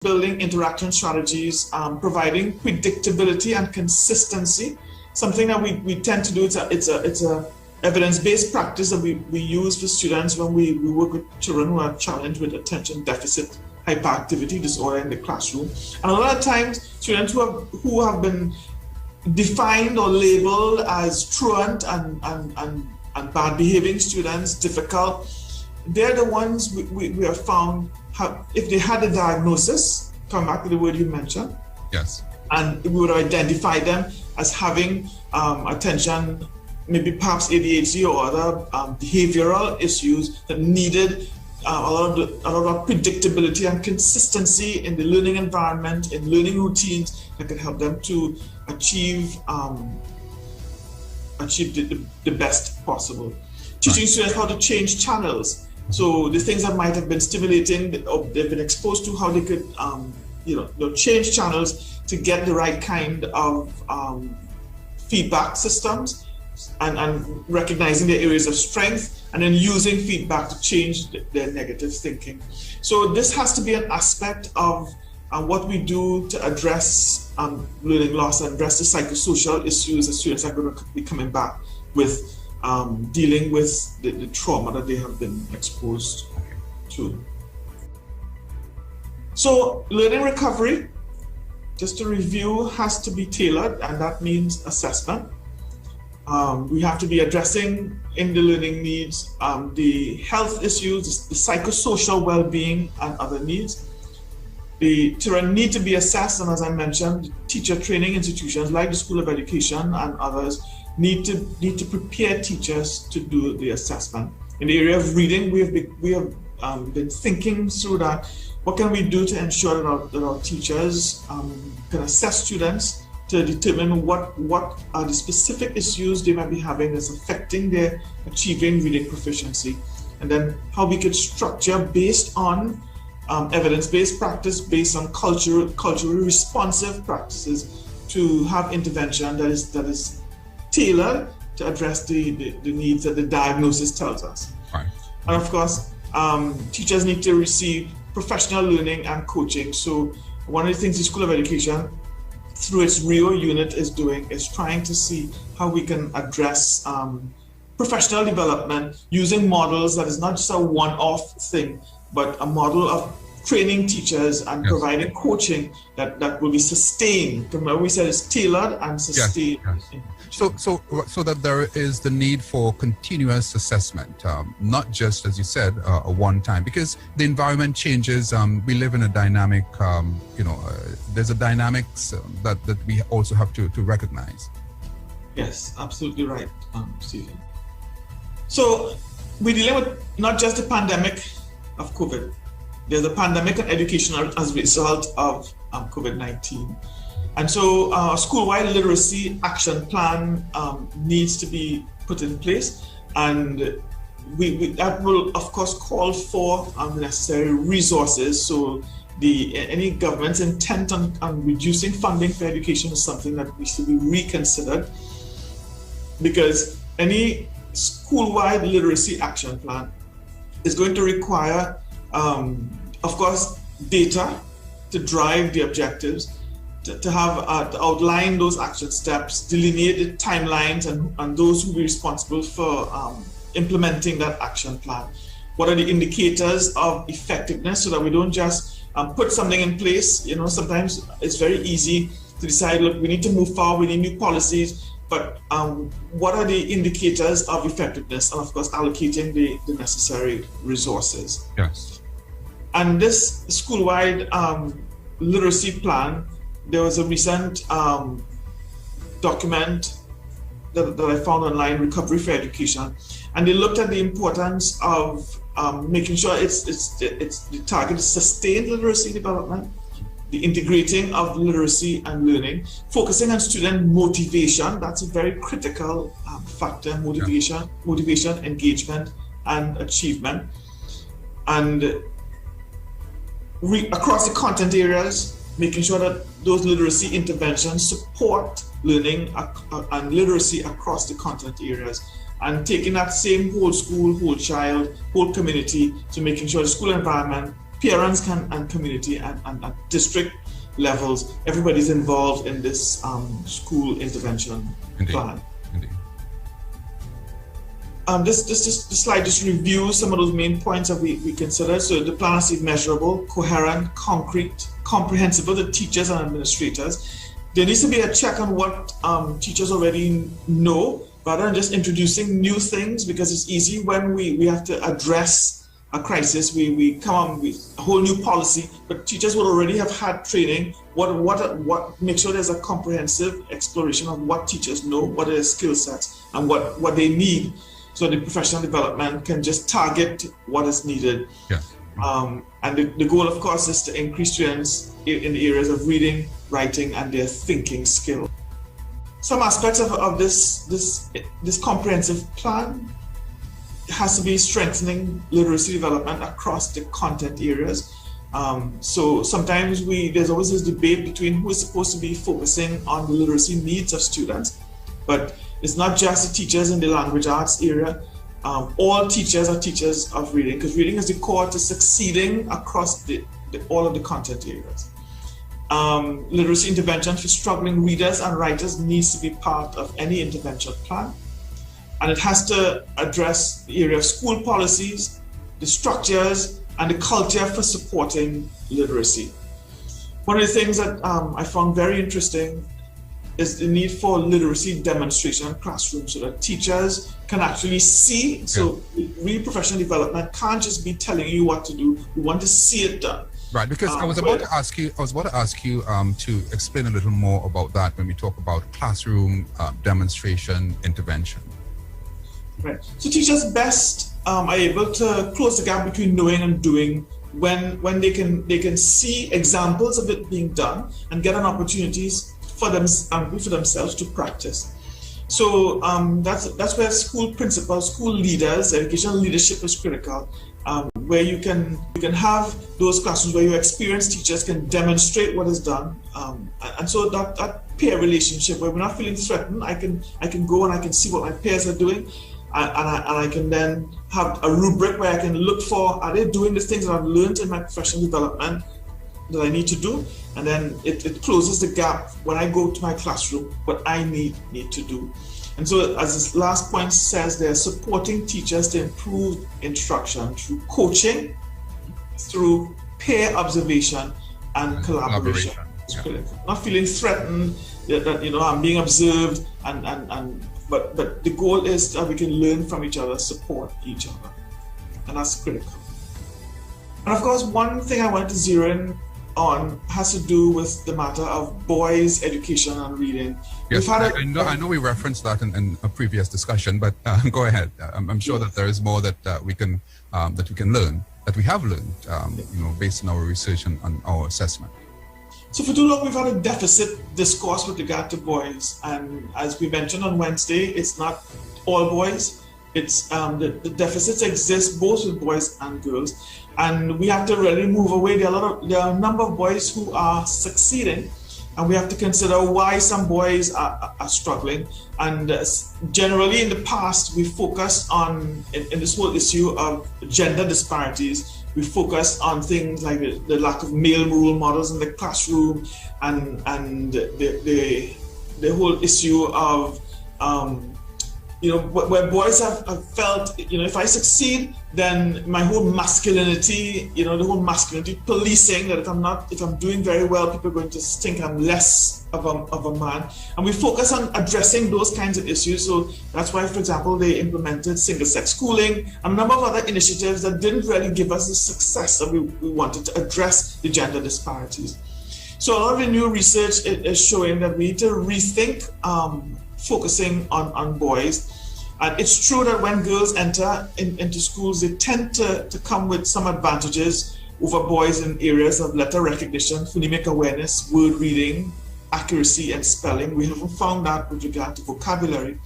building interaction strategies, providing predictability and consistency. Something that we tend to do, it's a evidence-based practice that we use for students when we work with children who are challenged with attention deficit hyperactivity disorder in the classroom. And a lot of times, students who have been defined or labeled as truant and bad behaving students, difficult, they're the ones we have found if they had a diagnosis, coming back to the word you mentioned, yes, and we would identify them as having attention, maybe perhaps ADHD or other behavioral issues that needed a lot of predictability and consistency in the learning environment, in learning routines that could help them to achieve the best possible. Teaching students how to change channels. So the things that might have been stimulating or they've been exposed to, how they could change channels to get the right kind of feedback systems and recognizing their areas of strength and then using feedback to change their negative thinking. So this has to be an aspect of what we do to address learning loss and address the psychosocial issues that students are going to be coming back with, dealing with the trauma that they have been exposed to. So learning recovery, just to review, has to be tailored, and that means assessment. We have to be addressing in the learning needs, the health issues, the psychosocial well-being and other needs. The children need to be assessed, and as I mentioned, teacher training institutions like the School of Education and others need to prepare teachers to do the assessment. In the area of reading, we have been thinking through that. What can we do to ensure that our teachers can assess students to determine what are the specific issues they might be having that's affecting their achieving reading proficiency, and then how we could structure based on evidence-based practice, based on culturally responsive practices, to have intervention that is tailored to address the needs that the diagnosis tells us. Right. And of course, teachers need to receive professional learning and coaching. So one of the things the School of Education, through its RIO unit, is doing is trying to see how we can address professional development using models that is not just a one-off thing, but a model of training teachers and providing coaching that will be sustained. Remember, we said it's tailored and sustained. Yes. So that there is the need for continuous assessment, not just, as you said, a one-time, because the environment changes. We live in a dynamic, there's a dynamics that we also have to recognize. Yes, absolutely right, Stephen. So we're dealing with not just the pandemic of COVID. There's a pandemic on education as a result of COVID-19. And so a school-wide literacy action plan needs to be put in place. And that will, of course, call for the necessary resources. So any government's intent on reducing funding for education is something that needs to be reconsidered, because any school-wide literacy action plan is going to require, of course, data to drive the objectives, to have to outline those action steps, delineate the timelines and those who will be responsible for implementing that action plan. What are the indicators of effectiveness, so that we don't just put something in place. Sometimes it's very easy to decide, look, we need to move forward, we need new policies, but what are the indicators of effectiveness? And of course, allocating the necessary resources. Yes. And this school-wide literacy plan, there was a recent document that I found online, Recovery for Education, and they looked at the importance of making sure the target is sustained literacy development, the integrating of literacy and learning, focusing on student motivation. That's a very critical factor: motivation, engagement, and achievement, and across the content areas, making sure that those literacy interventions support learning and literacy across the content areas, and taking that same whole school, whole child, whole community to making sure the school environment, parents can and community and district levels, everybody's involved in this school intervention plan. Indeed. This slide just reviews some of those main points that we consider. So the plan has to be measurable, coherent, concrete, comprehensible to teachers and administrators. There needs to be a check on what teachers already know, rather than just introducing new things, because it's easy when we have to address a crisis. We come up with a whole new policy, but teachers would already have had training. What make sure there's a comprehensive exploration of what teachers know, what are their skill sets, and what they need. So the professional development can just target what is needed. Yeah. And the goal, of course, is to increase students in the areas of reading, writing, and their thinking skill. Some aspects of this comprehensive plan has to be strengthening literacy development across the content areas. So sometimes there's always this debate between who is supposed to be focusing on the literacy needs of students, but it's not just the teachers in the language arts area. All teachers are teachers of reading, because reading is the core to succeeding across all of the content areas. Literacy intervention for struggling readers and writers needs to be part of any intervention plan. And it has to address the area of school policies, the structures, and the culture for supporting literacy. One of the things that I found very interesting is the need for literacy demonstration in classrooms, so that teachers can actually see. So real professional development can't just be telling you what to do. We want to see it done. Right, because I was about to ask you to explain a little more about that when we talk about classroom demonstration intervention. Right. So teachers best are able to close the gap between knowing and doing when they can see examples of it being done and get an opportunities for themselves to practice. So that's where school principals, school leaders, educational leadership is critical. Where you can have those classrooms where your experienced teachers can demonstrate what is done, and so that peer relationship where we're not feeling threatened, I can go and I can see what my peers are doing, and I can then have a rubric where I can look for, are they doing the things that I've learned in my professional development that I need to do, and then it closes the gap when I go to my classroom, what I need to do. And so, as this last point says, they're supporting teachers to improve instruction through coaching, through peer observation and collaboration. Yeah. Not feeling threatened that I'm being observed, but the goal is that we can learn from each other, support each other, and that's critical. And of course, one thing I wanted to zero in on has to do with the matter of boys' education and reading. Yes, I know we referenced that in a previous discussion, but go ahead. I'm sure that there is more that we can learn, that we have learned, based on our research and our assessment. So for too long, we've had a deficit discourse with regard to boys, and as we mentioned on Wednesday, it's not all boys. It's the deficits exist both with boys and girls, and we have to really move away. There are a number of boys who are succeeding, and we have to consider why some boys are struggling. And generally, in the past, we focused on in this whole issue of gender disparities. We focused on things like the lack of male role models in the classroom, and the whole issue of where boys have felt, if I succeed, then my whole masculinity, the whole masculinity policing, that if I'm doing very well, people are going to think I'm less of a man. And we focus on addressing those kinds of issues. So that's why, for example, they implemented single-sex schooling and a number of other initiatives that didn't really give us the success that we wanted to address the gender disparities. So a lot of the new research is showing that we need to rethink focusing on boys. And it's true that when girls enter into schools, they tend to come with some advantages over boys in areas of letter recognition, phonemic awareness, word reading, accuracy, and spelling. We haven't found that with regard to vocabulary.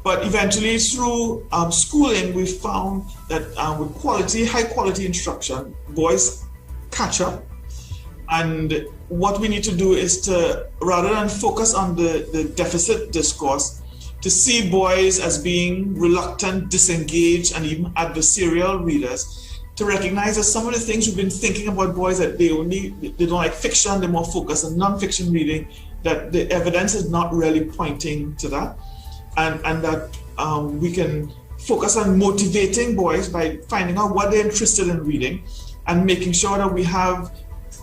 But eventually, through schooling, we found that with high quality instruction, boys catch up. And what we need to do is to, rather than focus on the deficit discourse, to see boys as being reluctant, disengaged, and even adversarial readers, to recognize that some of the things we've been thinking about boys, that they don't like fiction, they're more focused on non-fiction reading, that the evidence is not really pointing to that, and that we can focus on motivating boys by finding out what they're interested in reading and making sure that we have.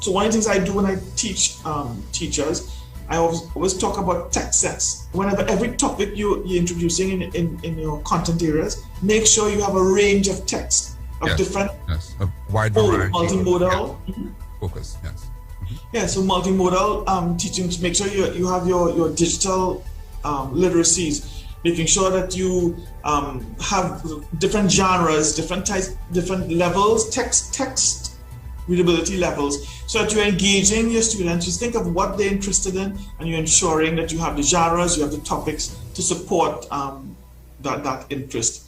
So one of the things I do when I teach teachers, I always talk about text sets. Whenever every topic you're introducing in your content areas, make sure you have a range of text of different, a wide variety, multimodal focus. Yes. Yeah, so multimodal teaching, to make sure you have your digital literacies, making sure that you have different genres, different types, different levels, text readability levels, so that you're engaging your students. Just think of what they're interested in, and you're ensuring that you have the genres, you have the topics to support that interest.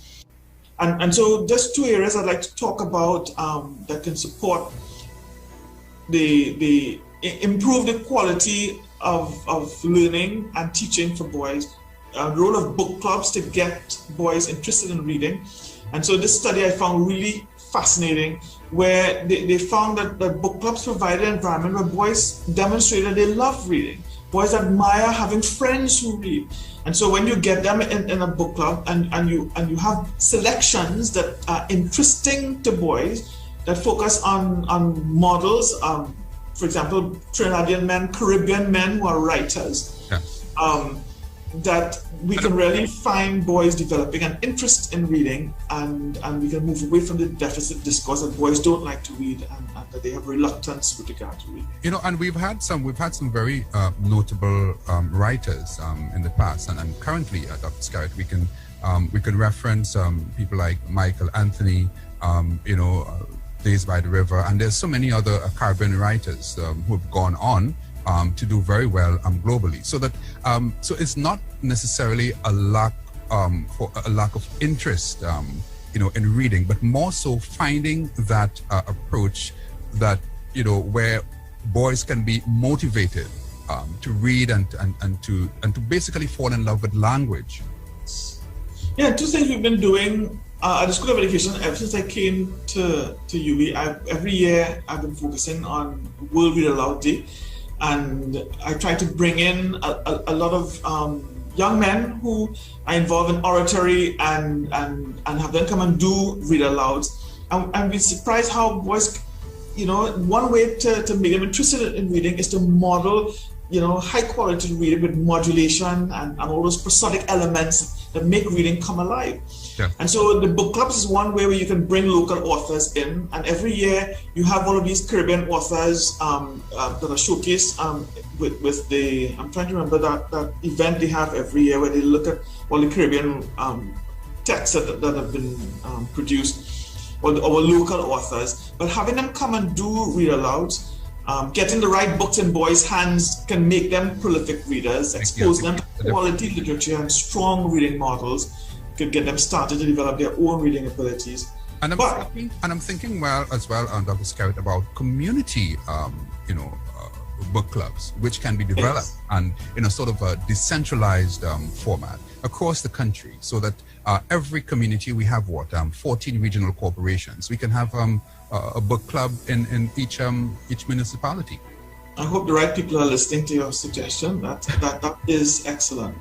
And so there's two areas I'd like to talk about that can support improve the quality of learning and teaching for boys. The role of book clubs to get boys interested in reading. And so this study I found really fascinating, where they found that book clubs provide an environment where boys demonstrated they love reading. Boys admire having friends who read. And so when you get them in a book club and you have selections that are interesting to boys, that focus on models, for example, Trinidadian men, Caribbean men who are writers, that we can really find boys developing an interest in reading, and we can move away from the deficit discourse that boys don't like to read and that they have reluctance with regard to reading. You know, and we've had some very notable writers in the past, and currently, Dr. Scarrett, we can reference people like Michael Anthony, Days by the River, and there's so many other Caribbean writers who have gone on to do very well globally. So that so it's not necessarily a lack of interest, in reading, but more so finding that approach that where boys can be motivated to read and to basically fall in love with language. Yeah, two things we've been doing at the School of Education ever since I came to UWI. Every year I've been focusing on World Read Aloud Day, and I try to bring in a lot of young men who are involved in oratory and have them come and do read alouds. And we're surprised how boys, one way to make them interested in reading is to model, high quality reading with modulation and all those prosodic elements that make reading come alive. Yeah. And so the book clubs is one way where you can bring local authors in, and every year you have all of these Caribbean authors that are showcased with the, I'm trying to remember that event they have every year where they look at all the Caribbean texts that have been produced, or our local authors, but having them come and do read alouds, getting the right books in boys' hands can make them prolific readers, expose them to quality literature and strong reading models, could get them started to develop their own reading abilities. And I'm thinking as well, Dr. Scarrett, about community, book clubs, which can be developed and in a sort of a decentralized format across the country, so that every community, we have 14 regional corporations. We can have a book club in each municipality. I hope the right people are listening to your suggestion. That is excellent.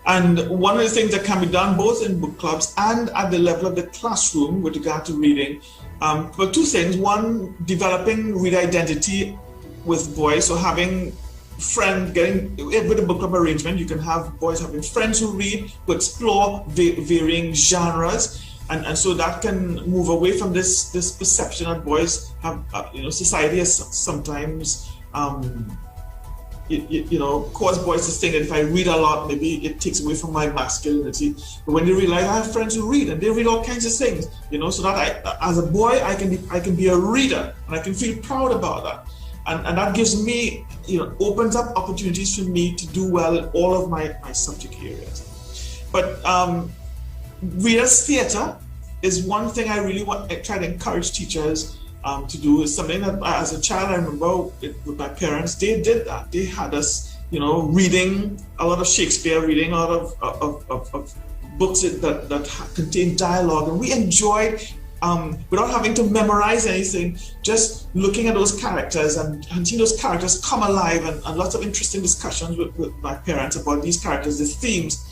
And one of the things that can be done both in book clubs and at the level of the classroom with regard to reading, but two things. One, developing read identity with boys, so having with a book club arrangement, you can have boys having friends who read, who explore varying genres, and so that can move away from this perception that boys have, society has sometimes cause boys to think that if I read a lot, maybe it takes away from my masculinity. But when they realize I have friends who read and they read all kinds of things, so that as a boy I can be a reader and I can feel proud about that. And that gives me, opens up opportunities for me to do well in all of my subject areas. But readers' theater is one thing I really try to encourage teachers to do. Is something that as a child I remember with my parents, they did that. They had us, reading a lot of Shakespeare, reading a lot of books that contain dialogue, and we enjoyed without having to memorize anything, just looking at those characters and seeing those characters come alive, and lots of interesting discussions with my parents about these characters, the themes.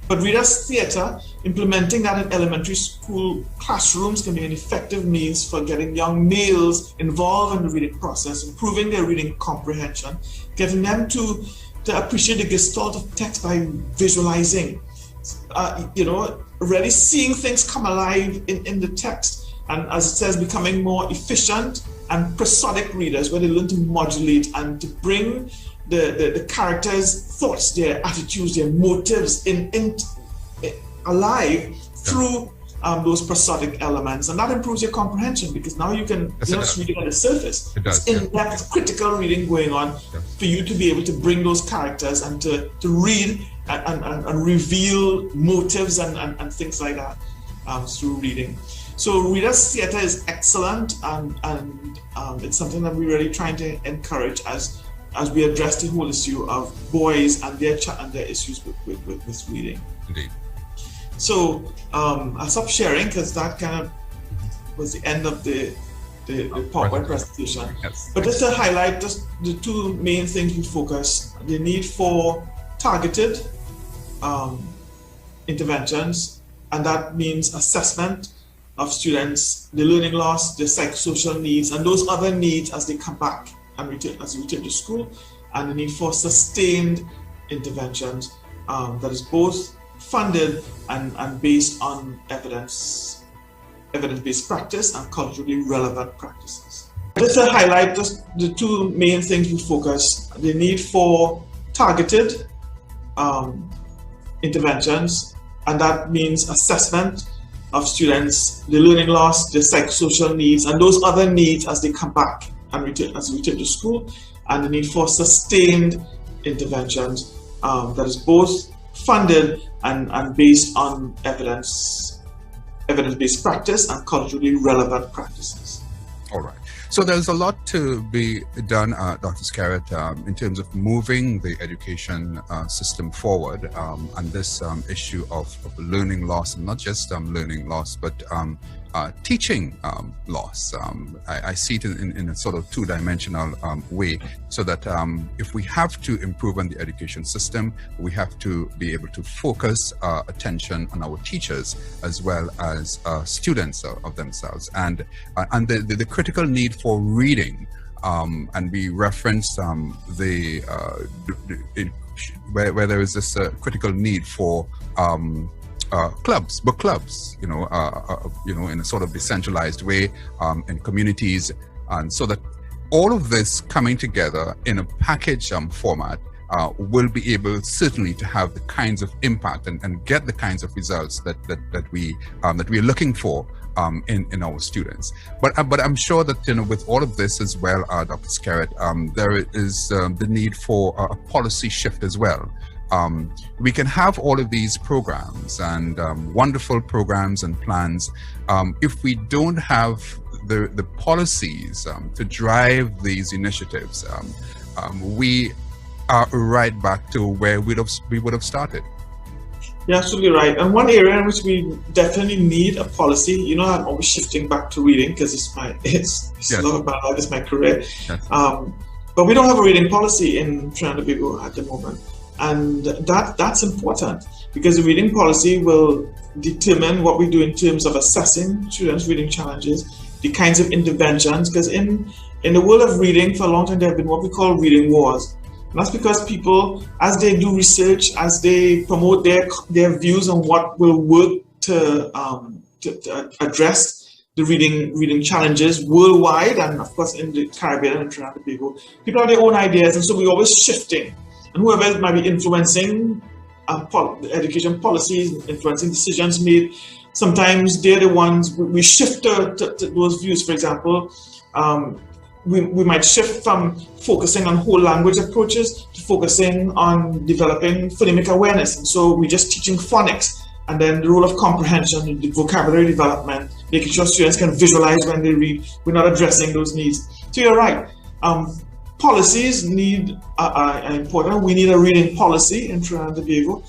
But readers' theatre, implementing that in elementary school classrooms can be an effective means for getting young males involved in the reading process, improving their reading comprehension, getting them to appreciate the gestalt of text by visualizing, really seeing things come alive in the text. And as it says, becoming more efficient and prosodic readers, where they learn to modulate and to bring the characters' thoughts, their attitudes, their motives alive through those prosodic elements, and that improves your comprehension, because now you're not just reading on the surface. It's in-depth critical reading going on for you to be able to bring those characters and to read and reveal motives and things like that through reading. So readers' theatre is excellent, and it's something that we're really trying to encourage as we address the whole issue of boys and their issues with reading. Indeed. So I'll stop sharing, because that kind of was the end of the PowerPoint presentation. Yes. But just to highlight just the two main things we focus: the need for targeted interventions, and that means assessment of students, the learning loss, the psychosocial needs, and those other needs as they come back and return to school, and the need for sustained interventions that is both funded and based on evidence-based practice and culturally relevant practices. Just to highlight just the two main things we focus: the need for targeted interventions, and that means assessment of students, the learning loss, the psychosocial needs, and those other needs as they come back and return to school, and the need for sustained interventions that is both funded and based on evidence-based practice and culturally relevant practices. All right. So there's a lot to be done, Dr. Scarrett, in terms of moving the education system forward, and this issue of learning loss, and not just learning loss, but teaching loss. I see it in a sort of two-dimensional way, so that if we have to improve on the education system, we have to be able to focus attention on our teachers as well as students of themselves, and the critical need for reading, and we referenced where there is this critical need for book clubs, in a sort of decentralized way, in communities, and so that all of this coming together in a package format will be able certainly to have the kinds of impact and get the kinds of results that we are looking for in our students. But I'm sure that with all of this as well, Dr. Scarrett, there is the need for a policy shift as well. We can have all of these programs and wonderful programs and plans. If we don't have the policies to drive these initiatives, we are right back to where we would have started. You're absolutely right. And one area in which we definitely need a policy, I'm always shifting back to reading, because it's Yes. a lot of my life, it's my career. Yes. But we don't have a reading policy in Trinidad and Tobago at the moment. And that's important, because the reading policy will determine what we do in terms of assessing students' reading challenges, the kinds of interventions, because in the world of reading, for a long time, there have been what we call reading wars. And that's because people, as they do research, as they promote their views on what will work to address the reading challenges worldwide, and of course in the Caribbean and Trinidad and Tobago, people have their own ideas, and so we're always shifting. And whoever might be influencing education policies, influencing decisions made, sometimes they're the ones we shift to those views. For example, we might shift from focusing on whole language approaches to focusing on developing phonemic awareness. And so we're just teaching phonics, and then the role of comprehension, the vocabulary development, making sure students can visualize when they read. We're not addressing those needs. So you're right. Policies are important. We need a reading policy in Trinidad and Tobago.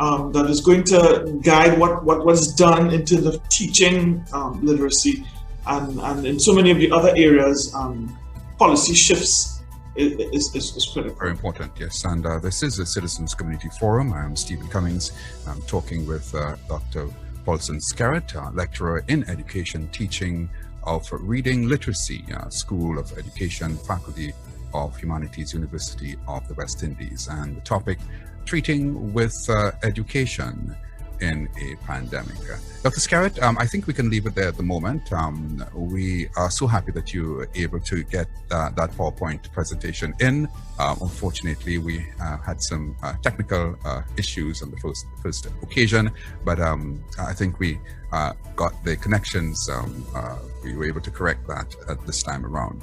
that is going to guide what was done in terms of teaching literacy, and in so many of the other areas, policy shifts is critical. Very important, yes. And this is a Citizens Community Forum. I am Stephen Cummings. I'm talking with Dr. Paulson Skerritt, lecturer in education, teaching of reading literacy, School of Education, Faculty of Humanities, University of the West Indies. And the topic, treating with education in a pandemic. Dr. Skerritt, I think we can leave it there at the moment. We are so happy that you were able to get that PowerPoint presentation in. Unfortunately, we had some technical issues on the first occasion, but I think we got the connections. We were able to correct that at this time around.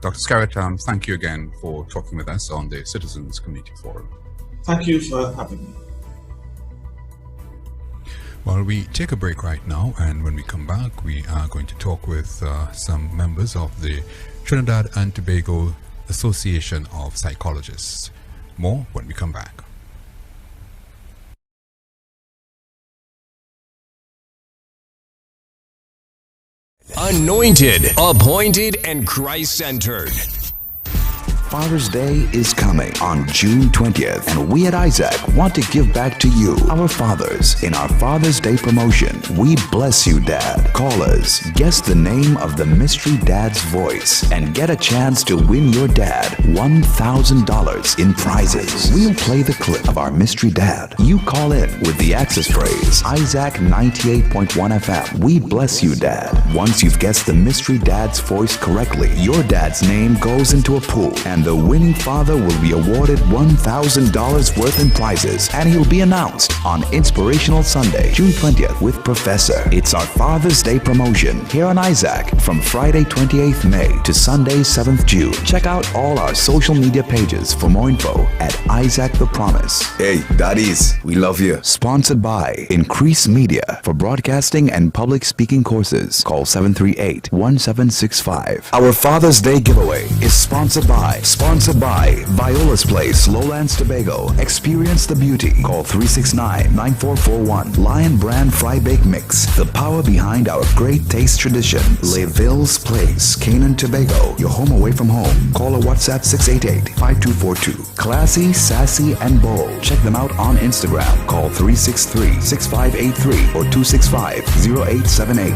Dr. Skerritt, thank you again for talking with us on the Citizens Community Forum. Thank you for having me. Well, we take a break right now, and when we come back, we are going to talk with some members of the Trinidad and Tobago Association of Psychologists. More when we come back. Anointed, appointed, and Christ-centered. Father's Day is coming on June 20th, and we at Isaac want to give back to you, our fathers, in our Father's Day promotion. We bless you, Dad. Call us, guess the name of the mystery dad's voice, and get a chance to win your dad $1,000 in prizes. We'll play the clip of our mystery dad. You call in with the access phrase, Isaac 98.1 FM. We bless you, Dad. Once you've guessed the mystery dad's voice correctly, your dad's name goes into a pool, and the winning father will be awarded $1,000 worth in prizes, and he'll be announced on Inspirational Sunday, June 20th with Professor. It's our Father's Day promotion here on Isaac from Friday 28th May to Sunday 7th June. Check out all our social media pages for more info at Isaac the Promise. Hey, daddies, we love you. Sponsored by Increase Media. For broadcasting and public speaking courses, call 738-1765. Our Father's Day giveaway is sponsored by Viola's Place, Lowlands, Tobago. Experience the beauty. Call 369-9441. Lion Brand Fry Bake Mix. The power behind our great taste tradition. Le'Ville's Place, Canaan, Tobago. Your home away from home. Call or WhatsApp 688-5242. Classy, sassy, and bold. Check them out on Instagram. Call 363-6583 or 265-0878.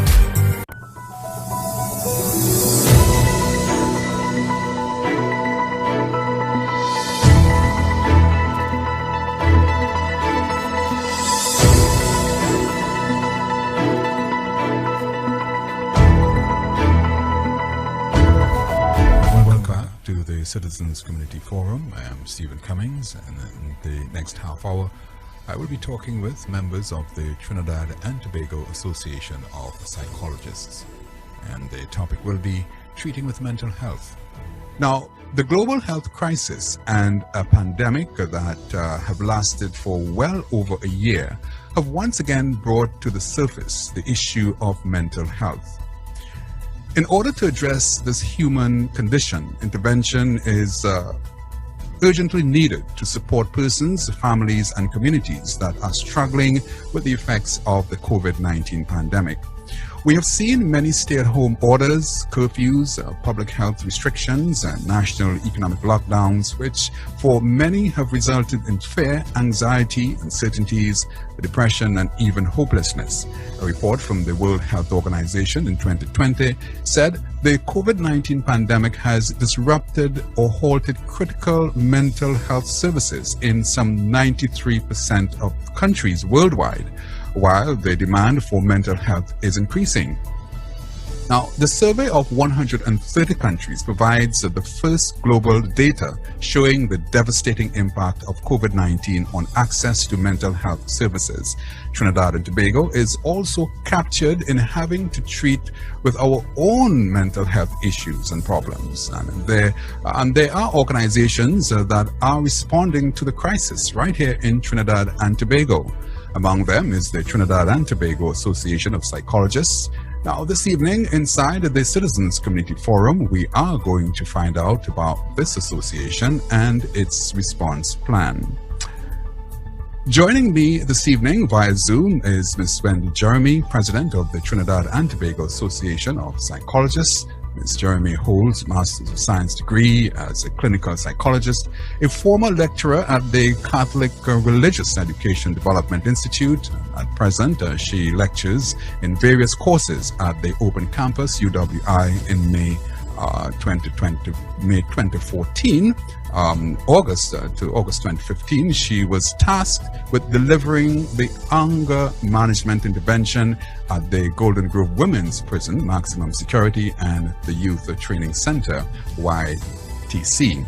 Citizens Community Forum. I am Stephen Cummings, and in the next half hour I will be talking with members of the Trinidad and Tobago Association of Psychologists, and the topic will be treating with mental health. Now, the global health crisis and a pandemic that have lasted for well over a year have once again brought to the surface the issue of mental health. In order to address this human condition, intervention is urgently needed to support persons, families, and communities that are struggling with the effects of the COVID-19 pandemic. We have seen many stay-at-home orders, curfews, public health restrictions, and national economic lockdowns, which for many have resulted in fear, anxiety, uncertainties, depression, and even hopelessness. A report from the World Health Organization in 2020 said the COVID-19 pandemic has disrupted or halted critical mental health services in some 93% of countries worldwide, while the demand for mental health is increasing. Now, the survey of 130 countries provides the first global data showing the devastating impact of COVID-19 on access to mental health services. Trinidad and Tobago is also captured in having to treat with our own mental health issues and problems. And there are organizations that are responding to the crisis right here in Trinidad and Tobago. Among them is the Trinidad and Tobago Association of Psychologists. Now, this evening, inside the Citizens Community Forum, we are going to find out about this association and its response plan. Joining me this evening via Zoom is Ms. Wendy Jeremy, President of the Trinidad and Tobago Association of Psychologists. Ms. Jeremy holds Master's of Science degree as a clinical psychologist, a former lecturer at the Catholic Religious Education Development Institute. At present, she lectures in various courses at the Open Campus UWI in May 2014. August to August 2015, she was tasked with delivering the anger management intervention at the Golden Grove Women's Prison, Maximum Security, and the Youth Training Center, YTC.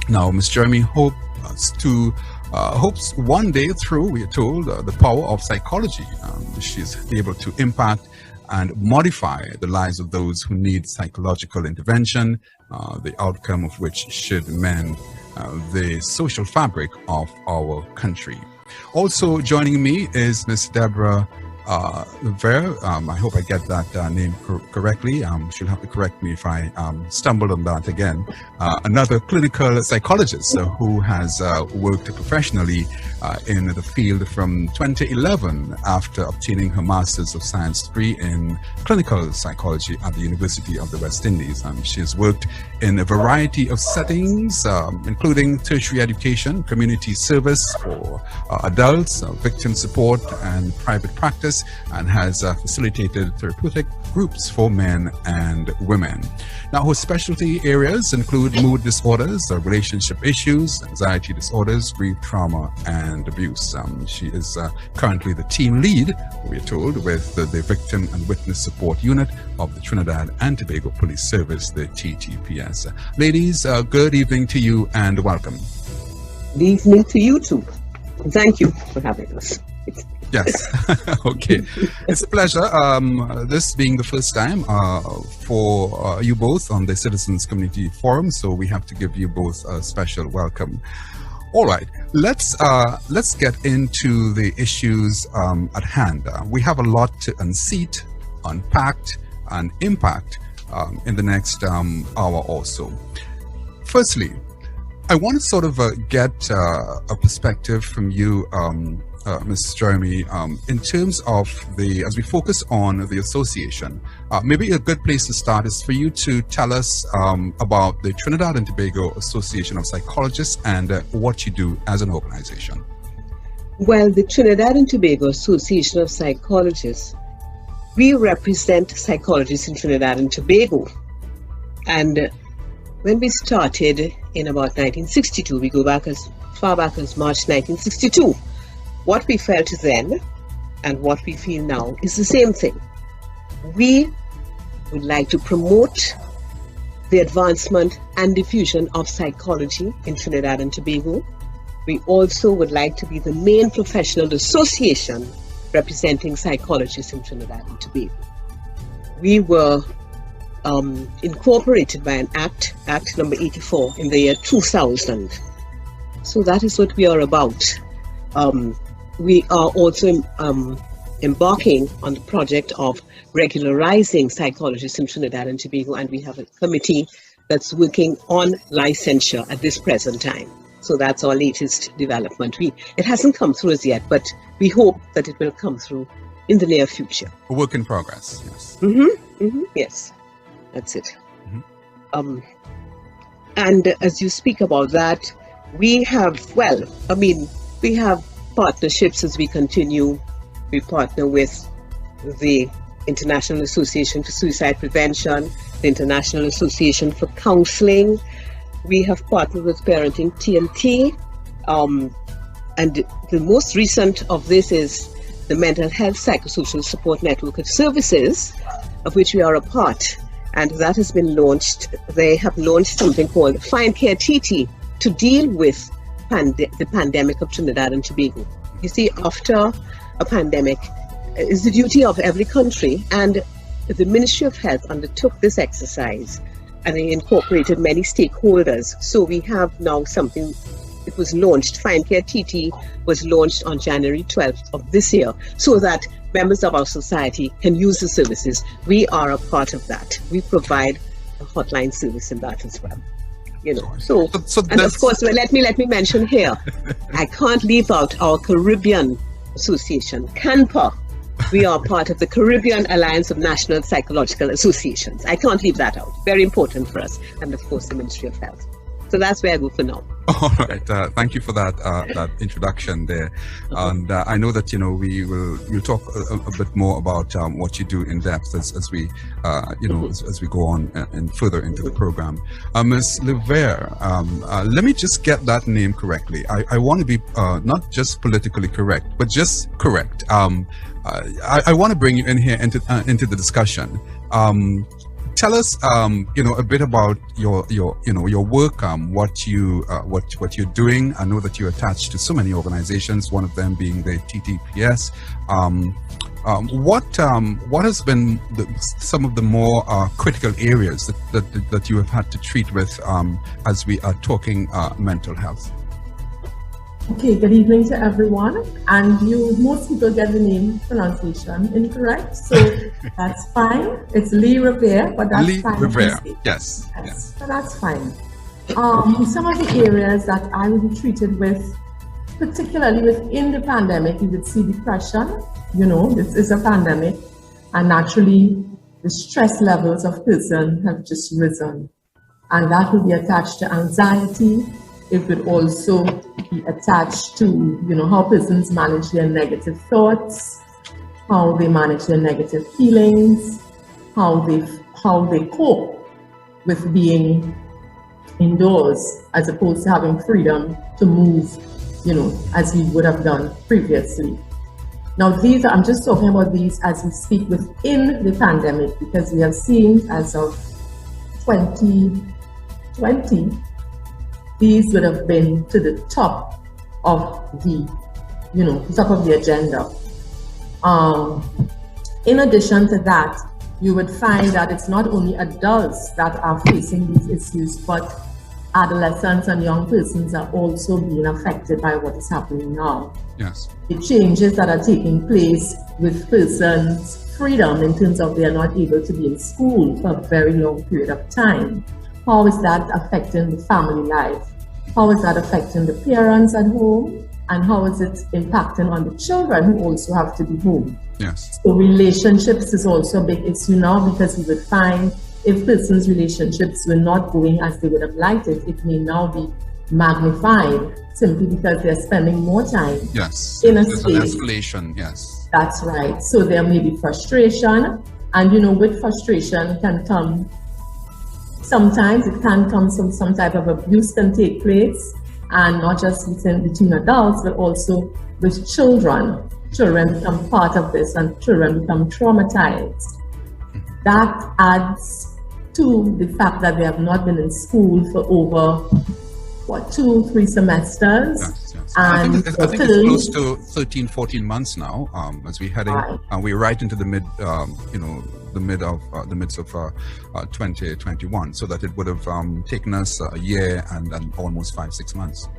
Now, Ms. Jeremy hopes one day through, we are told, the power of psychology, she's able to impact and modify the lives of those who need psychological intervention, the outcome of which should mend the social fabric of our country. Also joining me is Ms. Deborah Ver. I hope I get that name correctly. She'll have to correct me if I stumble on that again. Another clinical psychologist who has worked professionally in the field from 2011 after obtaining her Master's of Science degree in clinical psychology at the University of the West Indies. She has worked in a variety of settings, including tertiary education, community service for adults, victim support, and private practice, and has facilitated therapeutic groups for men and women. Now, her specialty areas include mood disorders, relationship issues, anxiety disorders, grief, trauma, and abuse. She is currently the team lead, we are told, with the Victim and Witness Support Unit of the Trinidad and Tobago Police Service, the TTPS. Ladies, good evening to you and welcome. Good evening to you too. Thank you for having us. Yes. Okay. It's a pleasure. This being the first time for you both on the Citizens Community Forum, so we have to give you both a special welcome. All right, let's get into the issues at hand. We have a lot to unseat, unpack, and impact in the next hour or so. Firstly, I want to sort of get a perspective from you, Ms. Jeremy, in terms of as we focus on the association, maybe a good place to start is for you to tell us about the Trinidad and Tobago Association of Psychologists and what you do as an organization. Well, the Trinidad and Tobago Association of Psychologists, we represent psychologists in Trinidad and Tobago. And when we started in about 1962, we go back as far back as March 1962. What we felt then and what we feel now is the same thing. We would like to promote the advancement and diffusion of psychology in Trinidad and Tobago. We also would like to be the main professional association representing psychologists in Trinidad and Tobago. We were incorporated by an Act number 84 in the year 2000. So that is what we are about. We are also embarking on the project of regularizing psychologists in Trinidad and Tobago, and we have a committee that's working on licensure at this present time. So that's our latest development. It hasn't come through as yet, but we hope that it will come through in the near future. A work in progress, yes. Yes, that's it. And as you speak about that, we have partnerships as we continue. We partner with the International Association for Suicide Prevention, the International Association for Counseling. We have partnered with Parenting TNT. And the most recent of this is the Mental Health Psychosocial Support Network of Services, of which we are a part. And that has been launched. They have launched something called Find Care TT to deal with the pandemic of Trinidad and Tobago. You see, after a pandemic, it's the duty of every country, and the Ministry of Health undertook this exercise and they incorporated many stakeholders. So we have now something, it was launched, Find Care TT was launched on January 12th of this year, so that members of our society can use the services. We are a part of that. We provide a hotline service in that as well. So and of course, let me mention here, I can't leave out our Caribbean Association, CANPA. We are part of the Caribbean Alliance of National Psychological Associations. I can't leave that out. Very important for us. And of course, the Ministry of Health. So that's where I go for now. All right. Thank you for that introduction there. And I know that, we'll talk a bit more about what you do in depth as we, as we go on and further into the program. Ms. Levere, let me just get that name correctly. I want to be not just politically correct, but just correct. I want to bring you in here into the discussion. Tell us, a bit about your work, what you're doing. I know that you're attached to so many organizations, one of them being the TTPS. What has been some of the more critical areas that you have had to treat with as we are talking mental health? Okay, good evening to everyone. And most people get the name pronunciation incorrect, so that's fine. It's Lee Revere, but that's Lee fine. Revere, yes. So that's fine. Some of the areas that I would be treated with, particularly within the pandemic, you would see depression. This is a pandemic, and naturally, the stress levels of person have just risen, and that will be attached to anxiety. It would also be attached to, how persons manage their negative thoughts, how they manage their negative feelings, how they cope with being indoors as opposed to having freedom to move, as we would have done previously. Now, I'm just talking about these as we speak within the pandemic, because we have seen as of 2020, these would have been to the top of the, top of the agenda. In addition to that, you would find that it's not only adults that are facing these issues, but adolescents and young persons are also being affected by what is happening now. Yes. The changes that are taking place with persons' freedom in terms of they are not able to be in school for a very long period of time. How is that affecting the family life? How is that affecting the parents at home? And how is it impacting on the children who also have to be home? Yes. So relationships is also a big issue now, because we would find if persons' relationships were not going as they would have liked it, it may now be magnified simply because they're spending more time in a space. An escalation, yes. That's right. So there may be frustration, and with frustration can come, sometimes it can come some type of abuse can take place, and not just between adults, but also with children. Children become part of this, and children become traumatized. That adds to the fact that they have not been in school for over 2-3 semesters. Yes. I think it's close to 13, 14 months now, as we're heading, and we're right into the midst of 2021, so that it would have taken us a year and almost 5-6 months.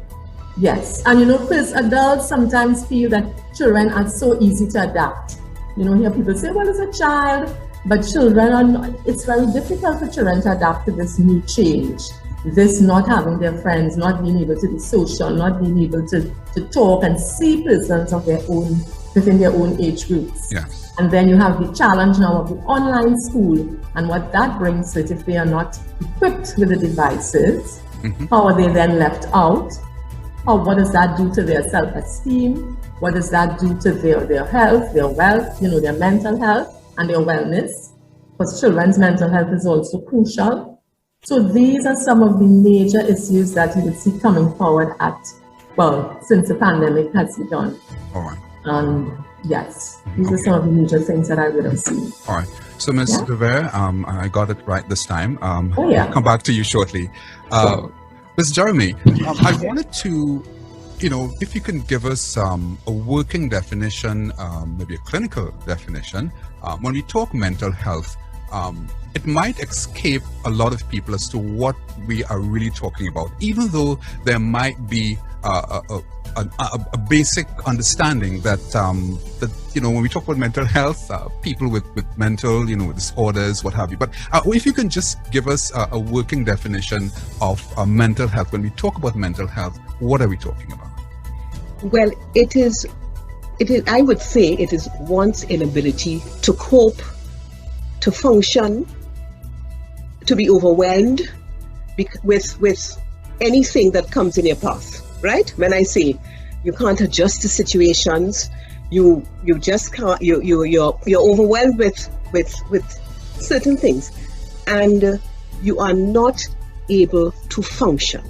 Yes, and because adults sometimes feel that children are so easy to adapt. Hear people say, well, it's a child, but children are not. It's very difficult for children to adapt to this new change. This not having their friends, not being able to be social, not being able to talk and see persons of their own, within their own age groups. Yes. And then you have the challenge now of the online school, and what that brings with, if they are not equipped with the devices, how are they then left out? What does that do to their self-esteem? What does that do to their health, their wealth, their mental health and their wellness? Because children's mental health is also crucial. So these are some of the major issues that you would see coming forward since the pandemic has begun. All right. Yes, these are some of the major things that I would have seen. All right. So, Ms. Rivera, I got it right this time. I'll come back to you shortly. Ms. Jeremy, I wanted to, if you can give us a working definition, maybe a clinical definition. When we talk mental health, it might escape a lot of people as to what we are really talking about, even though there might be a basic understanding that that when we talk about mental health, people with mental disorders, what have you. But if you can just give us a working definition of mental health. When we talk about mental health, what are we talking about? Well, it is. I would say it is one's inability to cope, to function, to be overwhelmed with anything that comes in your path. Right? When I say you can't adjust to situations, you just can't. You're overwhelmed with certain things, and you are not able to function.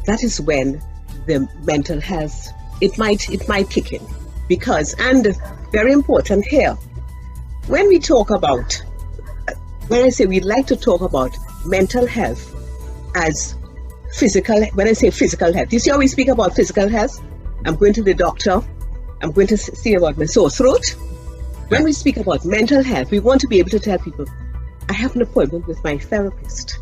That is when the mental health it might kick in, because, and very important here, when we talk about, when I say we'd like to talk about mental health as physical, when I say physical health, you see how we speak about physical health? I'm going to the doctor, I'm going to see about my sore throat. When we speak about mental health, we want to be able to tell people, I have an appointment with my therapist.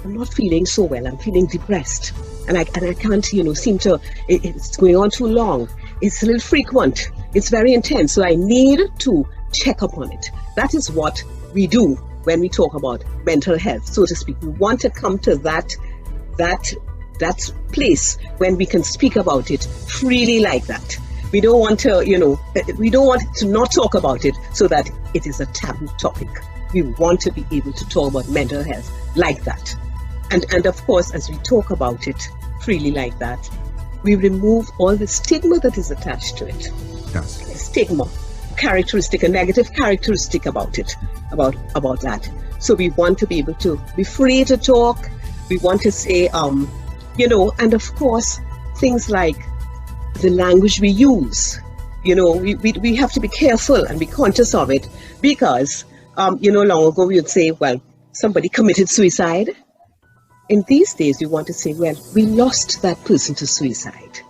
I'm not feeling so well, I'm feeling depressed. And I can't, seem to, it's going on too long. It's a little frequent, it's very intense, so I need to check up on it. That is what we do when we talk about mental health, so to speak. We want to come to that place when we can speak about it freely like that. We don't want to, we don't want to not talk about it so that it is a taboo topic. We want to be able to talk about mental health like that. And of course, as we talk about it freely like that, we remove all the stigma that is attached to it. Yes. Stigma, characteristic, a negative characteristic about it, about that. So we want to be able to be free to talk. We want to say, and of course, things like the language we use. We have to be careful and be conscious of it, because, long ago we would say, well, somebody committed suicide. In these days, we want to say, well, we lost that person to suicide.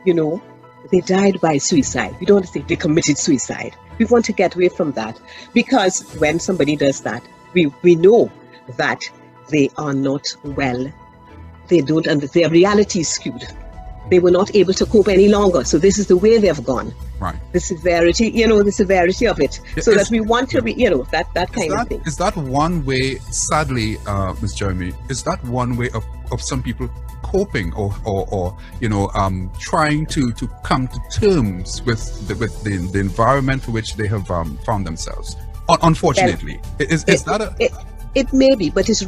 They died by suicide. We don't want to say they committed suicide. We want to get away from that, because when somebody does that, we know that they are not well. They don't, and their reality is skewed. They were not able to cope any longer. So this is the way they've gone. Right. The severity, the severity of it. So that we want to be, that kind of thing. Is that one way, sadly, Ms. Jeremy, is that one way of some people coping or trying to come to terms with the environment for which they have found themselves? Unfortunately. Well, is that a... It may be, but it's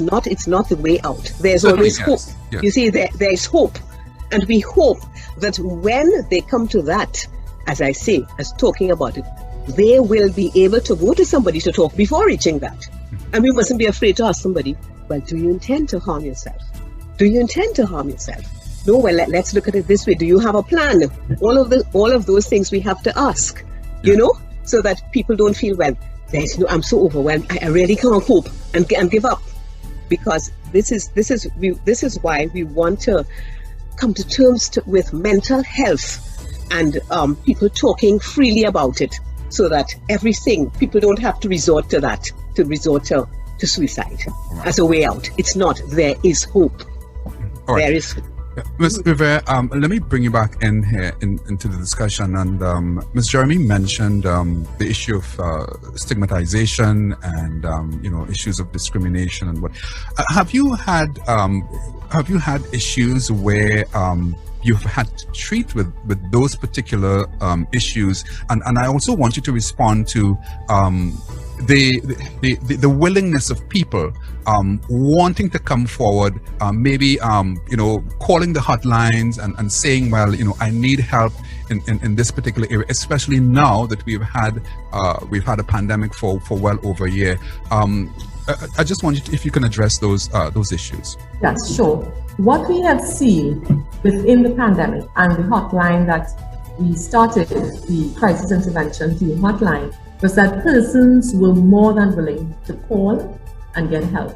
not the way out. There's always hope. Yes. You see, there's hope. And we hope that when they come to that, as I say, as talking about it, they will be able to go to somebody to talk before reaching that. And we mustn't be afraid to ask somebody, well, do you intend to harm yourself? Do you intend to harm yourself? No, well, let's look at it this way. Do you have a plan? All of those things we have to ask, so that people don't feel, well, I'm so overwhelmed, I really can't cope and give up. Because this is why we want to come to terms with mental health and people talking freely about it, so that people don't have to resort to that, to suicide as a way out. It's not. There is hope. All right. There is hope. Ms. Rivera, let me bring you back in here into the discussion. And Ms. Jeremy mentioned the issue of stigmatization and issues of discrimination and what. Have you had issues where you've had to treat with those particular issues? And I also want you to respond to the willingness of people wanting to come forward, maybe calling the hotlines and saying, well, I need help in this particular area, especially now that we've had a pandemic for well over a year. I just want you to, if you can address those issues. Yes, sure. What we have seen within the pandemic and the hotline that we started, the crisis intervention team hotline, was that persons were more than willing to call and get help.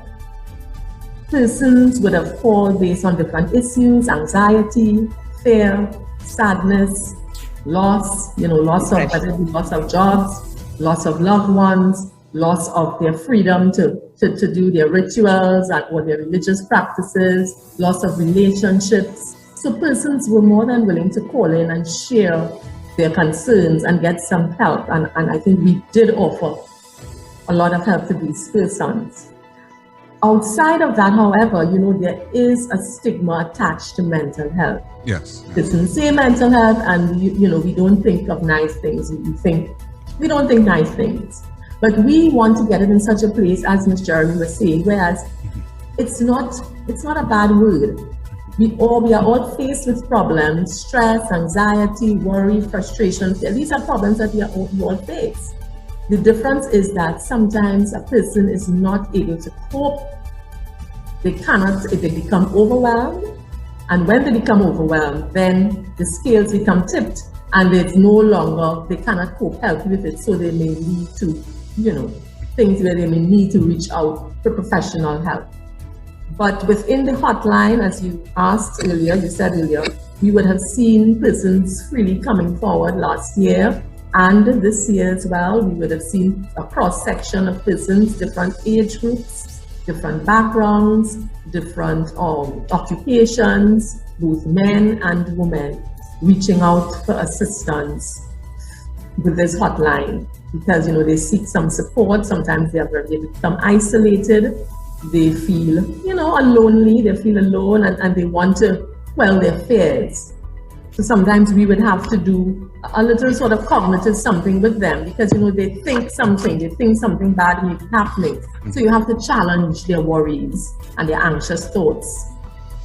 Persons would have called based on different issues: anxiety, fear, sadness, loss, loss of jobs, loss of loved ones, loss of their freedom to do their rituals or their religious practices, loss of relationships, So persons were more than willing to call in and share their concerns and get some help. And I think we did offer a lot of help to these persons. Outside of that, however, there is a stigma attached to mental health. Yes. Persons say mental health, and we don't think of nice things. We don't think nice things. But we want to get it in such a place, as Ms. Jeremy was saying, whereas it's not a bad word. We are all faced with problems, stress, anxiety, worry, frustration. These are problems that we all face. The difference is that sometimes a person is not able to cope. They become overwhelmed. And when they become overwhelmed, then the scales become tipped and it's no longer, they cannot cope healthy with it. So they may lead to, things where they may need to reach out for professional help. But within the hotline, as you said earlier, we would have seen persons freely coming forward last year. And this year as well, we would have seen a cross-section of persons, different age groups, different backgrounds, different occupations, both men and women, reaching out for assistance with this hotline because, they seek some support. Sometimes they become isolated. They feel, lonely. They feel alone and they want to quell their fears. So sometimes we would have to do a little sort of cognitive something with them because, they think something bad may be happening. So you have to challenge their worries and their anxious thoughts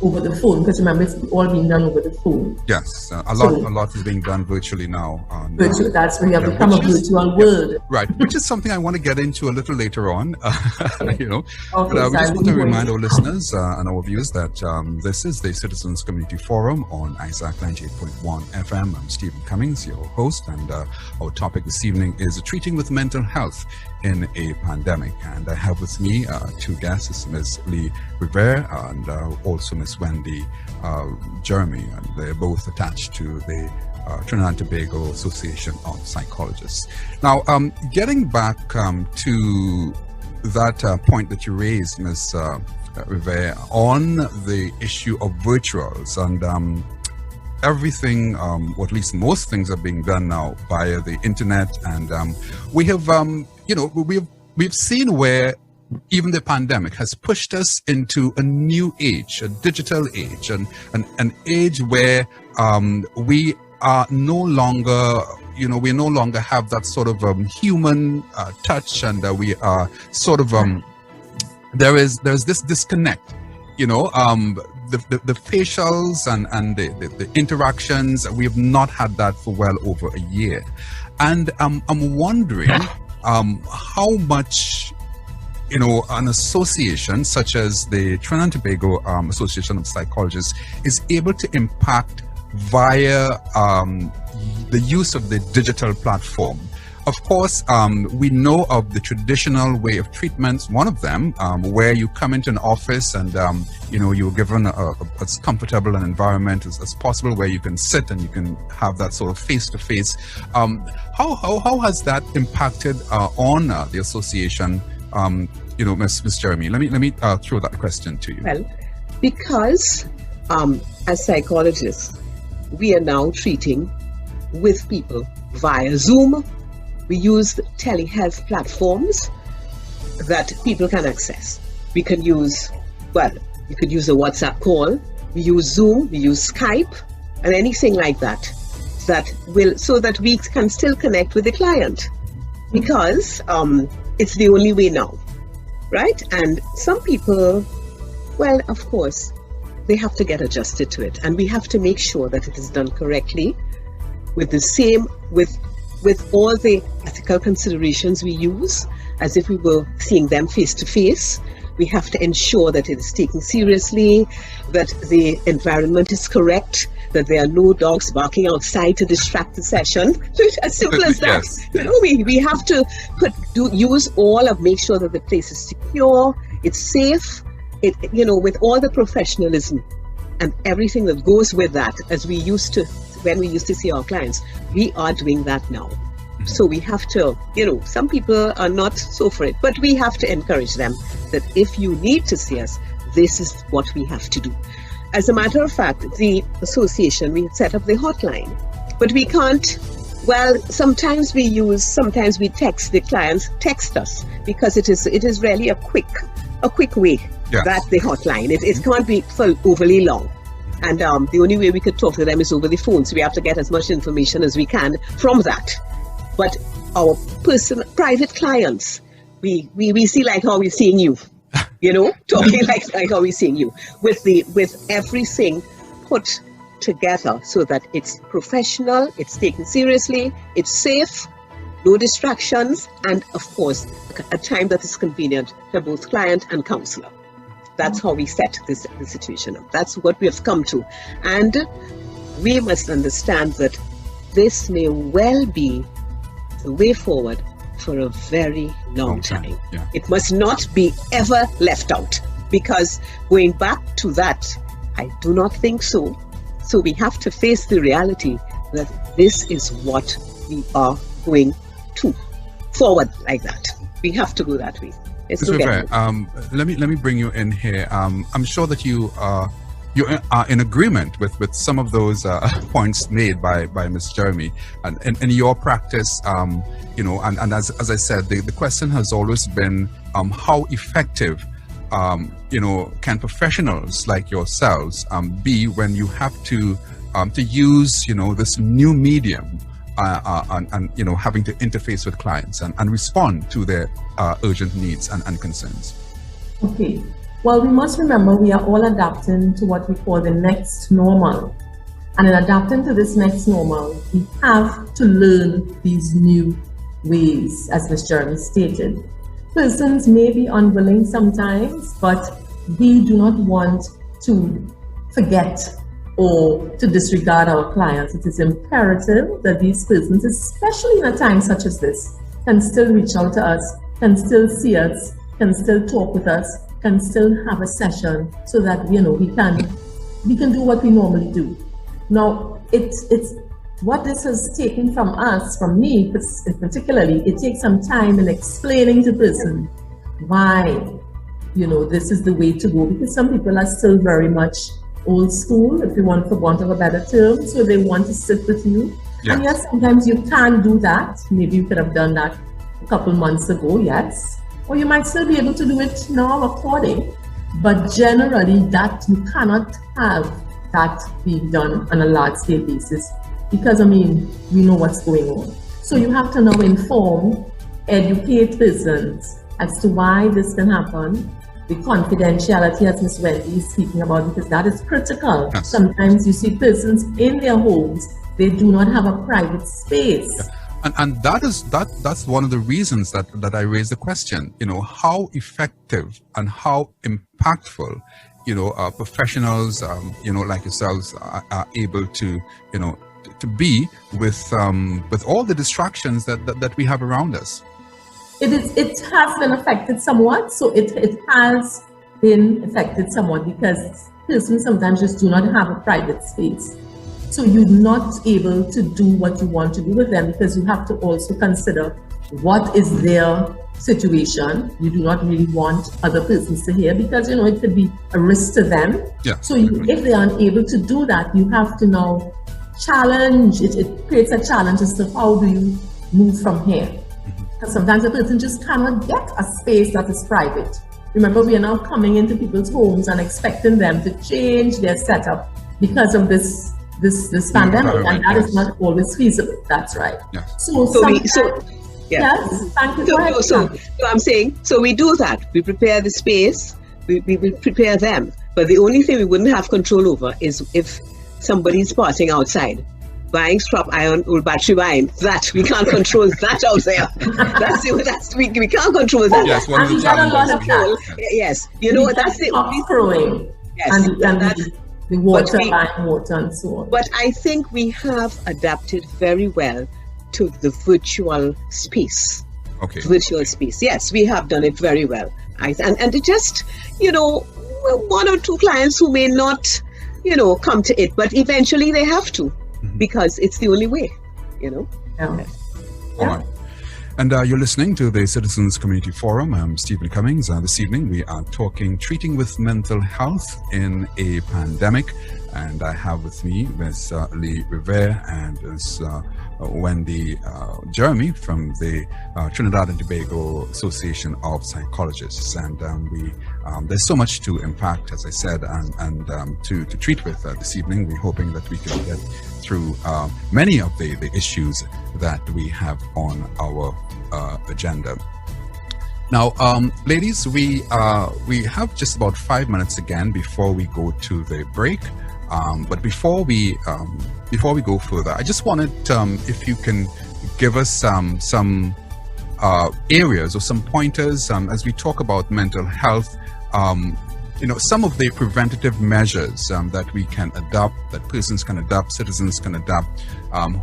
over the phone, because remember, it's all being done over the phone. Yes, a lot is being done virtually now. That's where you have become a virtual world. Right, which is something I want to get into a little later on, Okay, but we just want to remind our listeners and our viewers that this is the Citizens Community Forum on Isaac 98.1 FM. I'm Stephen Cummings, your host, and our topic this evening is treating with mental health in a pandemic. And I have with me two guests, Ms. Lee Rivera and also Ms. Wendy Jeremy, and they're both attached to the Trinidad and Tobago Association of Psychologists. Now, getting back to that point that you raised, Ms. Rivera, on the issue of virtuals and everything, or at least most things are being done now via the internet, and we have, we've seen where even the pandemic has pushed us into a new age, a digital age, and an age where we are no longer, we no longer have that sort of human touch, and we are sort of there's this disconnect, the facials and the interactions. We have not had that for well over a year, and I'm wondering how much an association such as the Trinidad and Tobago Association of Psychologists is able to impact via the use of the digital platform. Of course, we know of the traditional way of treatments, one of them, where you come into an office and, you're given as comfortable an environment as possible where you can sit and you can have that sort of face-to-face. How has that impacted on the association? Ms. Jeremy, let me throw that question to you. Well, because as psychologists, we are now treating with people via Zoom. We use telehealth platforms that people can access. We can use, you could use a WhatsApp call, we use Zoom, we use Skype, and anything like that, so that we can still connect with the client, because it's the only way now, right? And some people, of course, they have to get adjusted to it, and we have to make sure that it is done correctly with all the ethical considerations we use, as if we were seeing them face to face. We have to ensure that it is taken seriously, that the environment is correct, that there are no dogs barking outside to distract the session. So it's as simple as that. Yes. We have to make sure that the place is secure, it's safe, with all the professionalism and everything that goes with that, as we used to when we used to see our clients. We are doing that now. So we have to, some people are not so for it, but we have to encourage them that if you need to see us, this is what we have to do. As a matter of fact, the association, we set up the hotline, but we can't. Well, sometimes we text the clients, text us, because it is really a quick way. Yes. That's the hotline. It can't be for overly long. And the only way we could talk to them is over the phone. So we have to get as much information as we can from that. But our private clients, we see like how we're seeing you, talking like how we're seeing you, with everything put together so that it's professional, it's taken seriously, it's safe, no distractions, and of course, a time that is convenient for both client and counselor. That's how we set the situation up. That's what we have come to. And we must understand that this may well be the way forward for a very long time. Yeah. It must not be ever left out, because going back to that, I do not think so. So we have to face the reality that this is what we are going to forward like that. We have to go that way. Let me bring you in here. I'm sure that you are in agreement with some of those points made by Ms. Jeremy, and in your practice, and as I said, the question has always been how effective can professionals like yourselves be when you have to use this new medium and having to interface with clients and respond to their urgent needs and concerns. Okay. Well, we must remember we are all adapting to what we call the next normal. And in adapting to this next normal, we have to learn these new ways, as Ms. Jeremy stated. Persons may be unwilling sometimes, but we do not want to forget or to disregard our clients. It is imperative that these persons, especially in a time such as this, can still reach out to us, can still see us, can still talk with us, can still have a session, so that we can do what we normally do. Now, it's what this has taken from us, from me particularly, it takes some time in explaining to person why this is the way to go, because some people are still very much old school, if you want, for want of a better term, so they want to sit with you. Yes. And yes, sometimes you can do that. Maybe you could have done that a couple months ago, yes. Or you might still be able to do it now according, but generally that you cannot have that being done on a large scale basis, because we know what's going on. So you have to now inform, educate persons as to why this can happen, the confidentiality as Ms. Wendy is speaking about, because that is critical. Yes. Sometimes you see persons in their homes, they do not have a private space. Yeah. And that's one of the reasons that I raised the question, how effective and how impactful, professionals, like yourselves are able to, to be with all the distractions that we have around us. It has been affected somewhat. So it has been affected somewhat because persons sometimes just do not have a private space. So you're not able to do what you want to do with them, because you have to also consider what is their situation. You do not really want other persons to hear, because it could be a risk to them. Yeah. So if they are unable to do that, you have to now challenge it. It creates a challenge as to how do you move from here. Because sometimes a person just cannot get a space that is private. Remember, we are now coming into people's homes and expecting them to change their setup because of this pandemic, and that is not always feasible. That's right. Yes. Yes, thank you. So I'm saying, so we do that. We prepare the space, we will prepare them. But the only thing we wouldn't have control over is if somebody's partying outside, buying scrap iron or battery wine. That we can't control that out there. We can't control that. Yes, one of the challenges. Yes, that's the only throwing. Yes, and the water, buying water, and so on. But I think we have adapted very well to the virtual space. Okay. Virtual space. Yes, we have done it very well. And it just, one or two clients who may not, come to it, but eventually they have to, because it's the only way, Yeah. All right. And you're listening to the Citizens Community Forum. I'm Stephen Cummings. This evening we are talking treating with mental health in a pandemic. And I have with me Ms. Lee Rivera and Ms. Wendy Jeremy from the Trinidad and Tobago Association of Psychologists. And there's so much to impact, as I said, and to treat with this evening. We're hoping that we can get through many of the issues that we have on our agenda. Now, ladies, we have just about 5 minutes again before we go to the break. But before we go further, I just wanted if you can give us some areas or some pointers as we talk about mental health. Some of the preventative measures that we can adopt, that persons can adopt, citizens can adopt,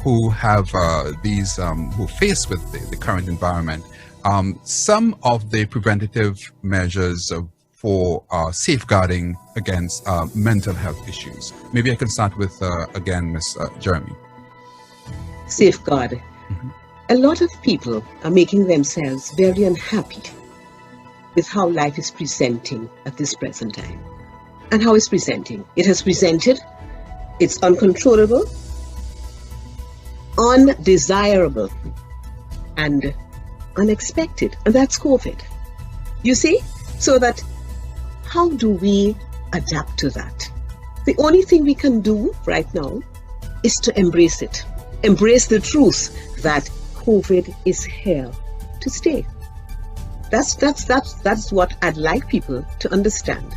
who have who face with the current environment. Some of the preventative measures for safeguarding against mental health issues. Maybe I can start with, again, Ms. Jeremy. Safeguard. Mm-hmm. A lot of people are making themselves very unhappy with how life is presenting at this present time. And how it's presenting. It has presented, it's uncontrollable, undesirable, and unexpected. And that's COVID. You see? So that how do we adapt to that? The only thing we can do right now is to embrace it. Embrace the truth that COVID is here to stay. That's what I'd like people to understand.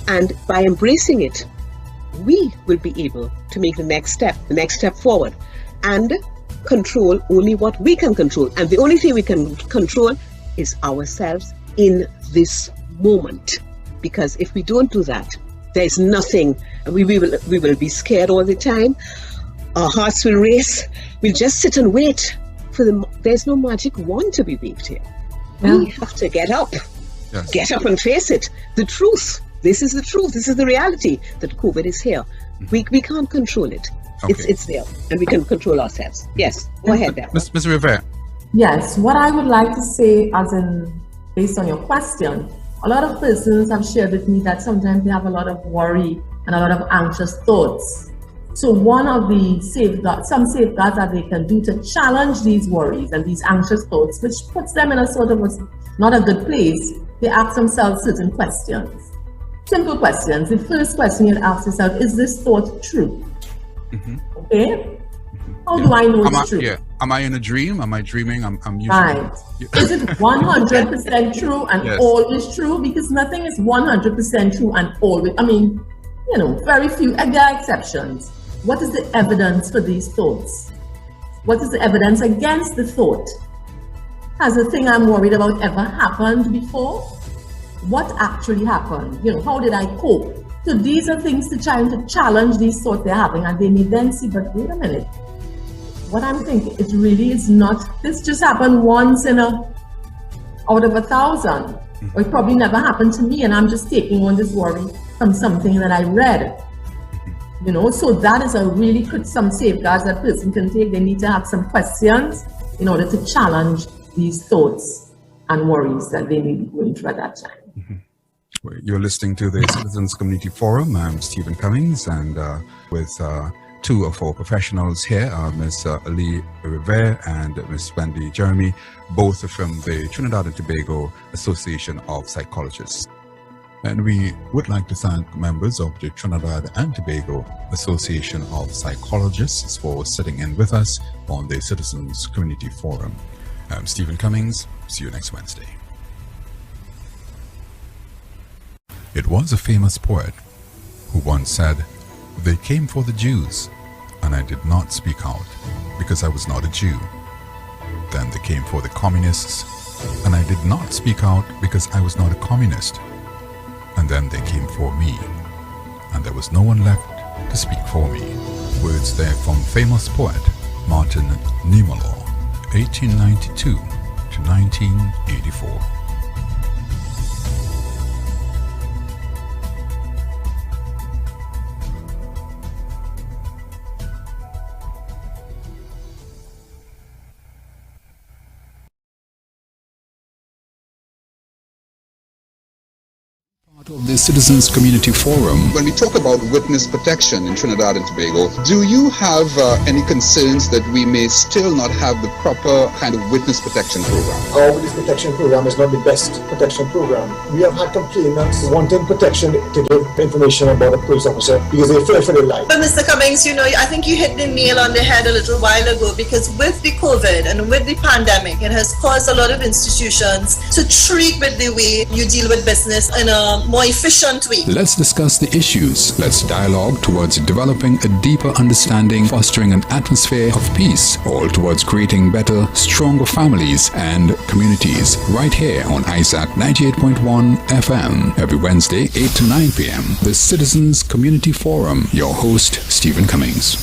And by embracing it, we will be able to make the next step forward, and control only what we can control. And the only thing we can control is ourselves in this moment. Because if we don't do that, there's nothing. We will be scared all the time. Our hearts will race. We'll just sit and wait for there's no magic wand to be waved here. We have to get up. Yes. Get up and face it. The truth. This is the truth. This is the reality that COVID is here. We can't control it. Okay. It's there, and we can control ourselves. Yes. Go ahead, Beth. Ms. Rivera. Yes. What I would like to say, based on your question, a lot of persons have shared with me that sometimes they have a lot of worry and a lot of anxious thoughts. So one of the some safeguards that they can do to challenge these worries and these anxious thoughts, which puts them in a sort of not a good place, they ask themselves certain questions. Simple questions. The first question you'd ask yourself, is this thought true? Mm-hmm. Okay? How do I know it's true? Yeah. Am I in a dream? Am I dreaming? I'm usually... Right. Is it 100% true and always true? Because nothing is 100% true and always. I mean, very few. And there are exceptions. What is the evidence for these thoughts? What is the evidence against the thought? Has the thing I'm worried about ever happened before? What actually happened? How did I cope? So these are things to try to challenge these thoughts they're having, and they may then see, but wait a minute. What I'm thinking, it really is not, this just happened once out of 1,000. Or it probably never happened to me, and I'm just taking on this worry from something that I read. So that is some safeguards that person can take. They need to have some questions in order to challenge these thoughts and worries that they may be going through at that time. Mm-hmm. You're listening to the Citizens Community Forum. I'm Stephen Cummings, and with two of our professionals here, Ms. Lee Rivera and Ms. Wendy Jeremy, both from the Trinidad and Tobago Association of Psychologists. And we would like to thank members of the Trinidad and Tobago Association of Psychologists for sitting in with us on the Citizens Community Forum. I'm Stephen Cummings. See you next Wednesday. It was a famous poet who once said, "They came for the Jews, and I did not speak out because I was not a Jew. Then they came for the communists, and I did not speak out because I was not a communist. And then they came for me, and there was no one left to speak for me." Words there from famous poet Martin Niemöller, 1892 to 1984. of the Citizens Community Forum. When we talk about witness protection in Trinidad and Tobago, do you have any concerns that we may still not have the proper kind of witness protection program? Our witness protection program is not the best protection program. We have had complainants wanting protection to give information about a police officer because they fear for their life. But Mr. Cummings, I think you hit the nail on the head a little while ago, because with the COVID and with the pandemic, it has caused a lot of institutions to treat with the way you deal with business in a more efficient way. Let's discuss the issues. Let's dialogue towards developing a deeper understanding, fostering an atmosphere of peace, all towards creating better, stronger families and communities. Right here on ISAC 98.1 FM, every Wednesday, 8 to 9 p.m. The Citizens Community Forum. Your host, Stephen Cummings.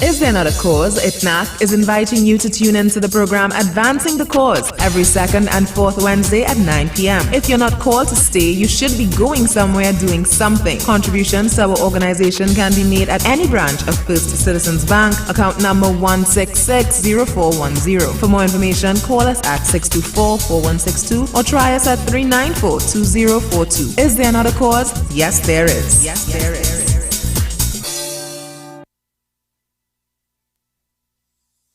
Is There Not a Cause? ITNAC is inviting you to tune into the program Advancing the Cause every second and fourth Wednesday at 9 p.m. If you're not called to stay, you should be going somewhere doing something. Contributions to our organization can be made at any branch of First Citizens Bank, account number 1660410. For more information, call us at 624-4162 or try us at 394-2042. Is there not a cause? Yes, there is. Yes, there is.